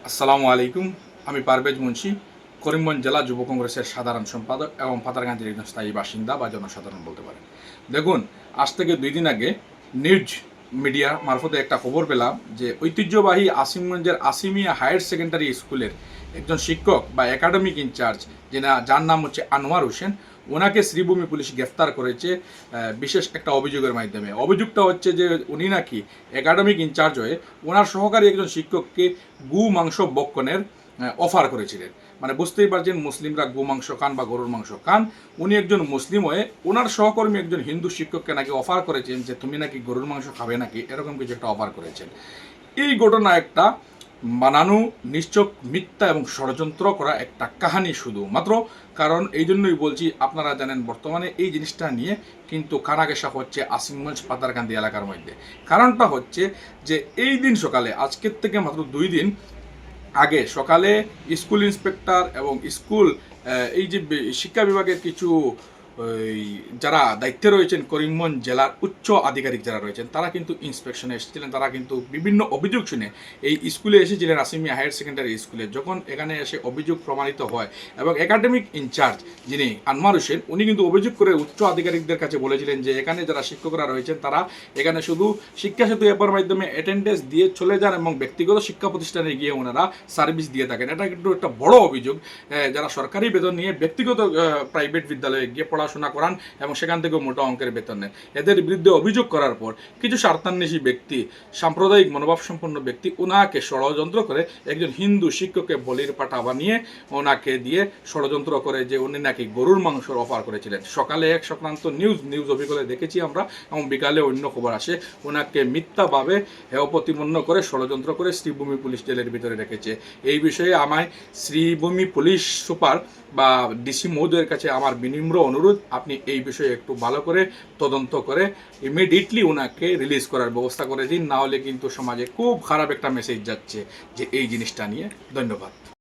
আসসালামু আলাইকুম। আমি পারভেজ মুন্সি, করিমগঞ্জ জেলা যুব কংগ্রেসের সাধারণ সম্পাদক এবং পাতারকান্দির একজন স্থায়ী বাসিন্দা বা জনসাধারণ বলতে পারেন। দেখুন, আজ থেকে 2 দিন আগে নিউজ মিডিয়া মারফতে একটা খবর পেলাম যে ঐতিহ্যবাহী আসিমগঞ্জের আসিমিয়া হায়ার সেকেন্ডারি স্কুলের একজন শিক্ষক বা একাডেমিক ইনচার্জ যার নাম হচ্ছে আনোয়ার হোসেন, ওনাকে শ্রীভূমি পুলিশ গ্রেফতার করেছে বিশেষ একটা অভিযোগের মাধ্যমে। অভিযোগটা হচ্ছে যে উনি নাকি একাডেমিক ইনচার্জ হয়ে ওনার সহকারী একজন শিক্ষককে গু মাংস বক্ষণের অফার করেছিলেন। মানে বুঝতেই পারছেন, মুসলিমরা গু মাংস খান বা গরুর মাংস খান। উনি একজন মুসলিম হয়ে ওনার সহকর্মী একজন হিন্দু শিক্ষককে নাকি অফার করেছেন যে তুমি নাকি গরুর মাংস খাবে নাকি, এরকম কিছু একটা অফার করেছেন। এই ঘটনা একটা বানানো, নিশ্চক মিথ্যা এবং ষড়যন্ত্র করা একটা কাহিনী শুধুমাত্র। কারণ এই জন্যই বলছি, আপনারা জানেন বর্তমানে এই জিনিসটা নিয়ে কিন্তু কানাঘেঁষা হচ্ছে আসিমগঞ্জ পাতারকান্দি এলাকার মধ্যে। কারণটা হচ্ছে যে এই দিন সকালে, আজকের থেকে মাত্র 2 দিন আগে সকালে স্কুল ইন্সপেক্টর এবং স্কুল এই যে শিক্ষা বিভাগের কিছু ওই যারা দায়িত্বে রয়েছেন, করিমগঞ্জ জেলার উচ্চ আধিকারিক যারা রয়েছেন, তারা কিন্তু ইন্সপেকশনে এসেছিলেন। তারা কিন্তু বিভিন্ন অভিযোগ শুনে এই স্কুলে এসেছিলেন, আসিমিয়া হায়ার সেকেন্ডারি স্কুলে। যখন এখানে এসে অভিযোগ প্রমাণিত হয় এবং একাডেমিক ইনচার্জ যিনি আনোয়ার হোসেন, উনি কিন্তু অভিযোগ করে উচ্চ আধিকারিকদের কাছে বলেছিলেন যে এখানে যারা শিক্ষকরা রয়েছেন তারা এখানে শুধু শিক্ষা সেতু অ্যাপের মাধ্যমে অ্যাটেন্ডেন্স দিয়ে চলে যান এবং ব্যক্তিগত শিক্ষা প্রতিষ্ঠানে গিয়ে ওনারা সার্ভিস দিয়ে থাকেন। এটা কিন্তু একটা বড় অভিযোগ। যারা সরকারি বেতন নিয়ে ব্যক্তিগত প্রাইভেট বিদ্যালয়ে গিয়ে পড়াশোনা করান এবং সেখান থেকেও মোটা অঙ্কের বেতন নেন, এদের বিরুদ্ধে অভিযোগ করার পর কিছু স্বার্থান্বেষী ব্যক্তি, সাম্প্রদায়িক মনোভাব সম্পন্ন ব্যক্তি ওনাকে ষড়যন্ত্র করে একজন হিন্দু শিক্ষককে বলির পাঠা বানিয়ে ওনাকে দিয়ে ষড়যন্ত্র করে যে উনি নাকি গরুর মাংসর অফার করেছিলেন। সকালে এক সংক্রান্ত নিউজ অভিজ্ঞতা দেখেছি আমরা, এবং বিকালে অন্য খবর আসে ওনাকে মিথ্যাভাবে হেয় প্রতিপন্ন করে ষড়যন্ত্র করে শ্রীভূমি পুলিশ জেলের ভিতরে রেখেছে। এই বিষয়ে আমায় শ্রীভূমি পুলিশ সুপার বা ডিসি মহোদয়ের কাছে আমার বিনম্র অনুরোধ, আপনি এই বিষয়ে একটু ভালো করে তদন্ত করে ইমিডিয়েটলি ওনাকে রিলিজ করার ব্যবস্থা করে দিন। না হলে কিন্তু সমাজে খুব খারাপ একটা মেসেজ যাচ্ছে যে এই জিনিসটা নিয়ে। ধন্যবাদ।